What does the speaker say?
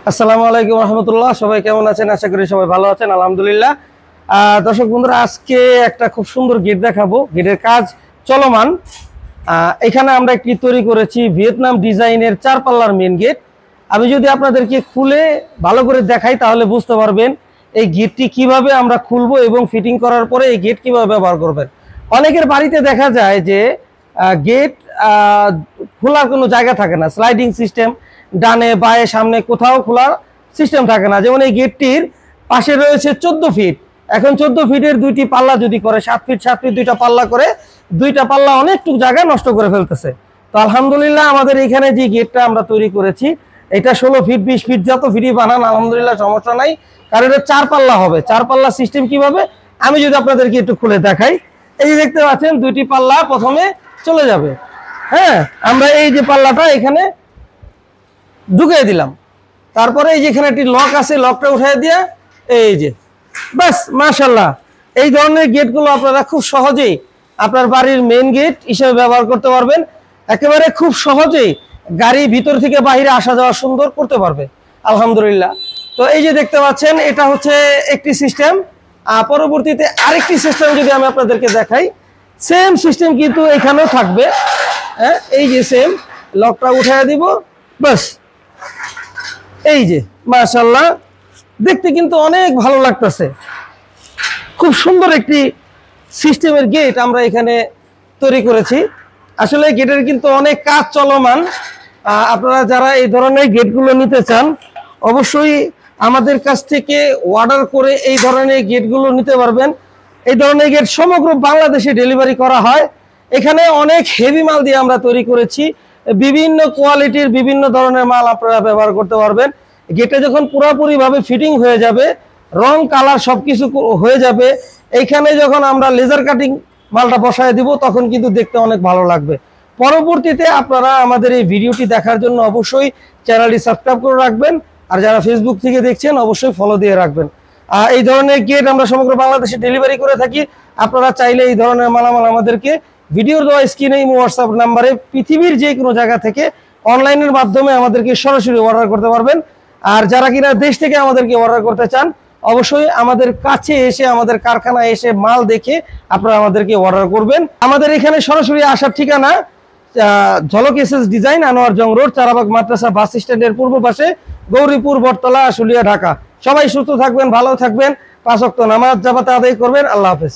আসসালামু আলাইকুম রহমতুল্লাহ। সবাই কেমন আছেন? আশা করি সবাই ভালো আছেন, আলহামদুলিল্লাহ। দর্শক বন্ধুরা, আজকে একটা খুব সুন্দর গেট দেখাবো। গেটের কাজ চলমান। এখানে আমরা একটি তৈরি করেছি ভিয়েতনাম ডিজাইনের 4 পাল্লার মেন গেট। আমি যদি আপনাদেরকে খুলে ভালো করে দেখাই তাহলে বুঝতে পারবেন এই গেটটি কিভাবে আমরা খুলবো এবং ফিটিং করার পরে এই গেট কিভাবে ব্যবহার করবেন। অনেকের বাড়িতে দেখা যায় যে গেট খোলার কোনো জায়গা থাকে না, স্লাইডিং সিস্টেম, ডানে বায়ে সামনে কোথাও খোলার সিস্টেম থাকে না। যেমন এই গেটটির পাশে রয়েছে 14 ফিট। এখন 14 ফিটের দুইটি পাল্লা যদি করে 7 ফিট 7 ফিট দুইটা পাল্লা করে, দুইটা পাল্লা অনেকটুকু জায়গা নষ্ট করে ফেলতেছে। তো আলহামদুলিল্লাহ আমাদের এখানে যে গেটটা আমরা তৈরি করেছি এটা 16 ফিট 20 ফিট যত ফিটই বানান আলহামদুলিল্লাহ সমস্যা নাই, কারণ এটা 4 পাল্লা হবে। 4 পাল্লা সিস্টেম কিভাবে আমি যদি আপনাদেরকে একটু খুলে দেখাই, এই যে দেখতে পাচ্ছেন দুইটি পাল্লা প্রথমে চলে যাবে। হ্যাঁ, আমরা এই যে পাল্লাটা এখানে ঢুকিয়ে দিলাম, তারপরে এই যে এখানে একটি লক আছে, লকটা উঠিয়ে দিয়ে এই যে বাস মাশাআল্লাহ। এই ধরনের গেটগুলো আপনারা খুব সহজেই আপনার বাড়ির মেইন গেট হিসেবে ব্যবহার করতে পারবেন। একেবারে খুব সহজেই গাড়ি ভিতর থেকে বাইরে আসা যাওয়া সুন্দর করতে পারবে আলহামদুলিল্লাহ। তো এই যে দেখতে পাচ্ছেন এটা হচ্ছে একটি সিস্টেম। পরবর্তীতে আরেকটি সিস্টেম যদি আমি আপনাদেরকে দেখাই, সেম সিস্টেম কিন্তু এখানেও থাকবে। হ্যাঁ, এই যে সেম লকটা উঠিয়ে দিব, বাস এই যে মাশাআল্লাহ, দেখতে কিন্তু অনেক ভালো লাগতেছে। খুব সুন্দর একটি সিস্টেমের গেট আমরা এখানে তৈরি করেছি। আসলে গেটের কিন্তু অনেক কাজ চলমান। আপনারা যারা এই ধরনের গেটগুলো নিতে চান অবশ্যই আমাদের কাছ থেকে অর্ডার করে এই ধরনের গেটগুলো নিতে পারবেন। এই ধরনের গেট সমগ্র বাংলাদেশে ডেলিভারি করা হয়। এখানে অনেক হেভি মাল দিয়ে আমরা তৈরি করেছি, বিভিন্ন কোয়ালিটির বিভিন্ন ধরনের মাল আপনারা ব্যবহার করতে পারবেন। গেটে যখন পুরোপুরি ভাবে ফিটিং হয়ে যাবে, রং কালার সবকিছু হয়ে যাবে, এইখানে যখন আমরা লেজার কাটিং মালটা বসায় দিব তখন কিন্তু দেখতে অনেক ভালো লাগবে। পরবর্তীতে আপনারা আমাদের এই ভিডিওটি দেখার জন্য অবশ্যই চ্যানেলটি সাবস্ক্রাইব করে রাখবেন, আর যারা ফেসবুক থেকে দেখছেন অবশ্যই ফলো দিয়ে রাখবেন। এই ধরনের গেট আমরা সমগ্র বাংলাদেশে ডেলিভারি করে থাকি। আপনারা চাইলে এই ধরনের মালামাল আমাদেরকে ভিডিওর দেওয়া স্ক্রিনে হোয়াটসঅ্যাপ নাম্বারে পৃথিবীর যে কোনো জায়গা থেকে অনলাইনের মাধ্যমে আমাদেরকে সরাসরি অর্ডার করতে পারবেন। আর যারা কিনা দেশ থেকে আমাদেরকে অর্ডার করতে চান অবশ্যই আমাদের কাছে এসে, আমাদের কারখানায় এসে মাল দেখে আপনারা আমাদেরকে অর্ডার করবেন। আমাদের এখানে সরাসরি আসার ঠিকানা ঝলক এসএস ডিজাইন, আনোয়ার জং রোড, চারাবাগ মাদ্রাসা বাস স্ট্যান্ডের পূর্ব পাশে, গৌরীপুর, বটতলা, আশুলিয়া, ঢাকা। সবাই সুস্থ থাকবেন, ভালো থাকবেন, 5 ওয়াক্ত নামাজ জামাতে আদায় করবেন। আল্লাহ হাফেজ।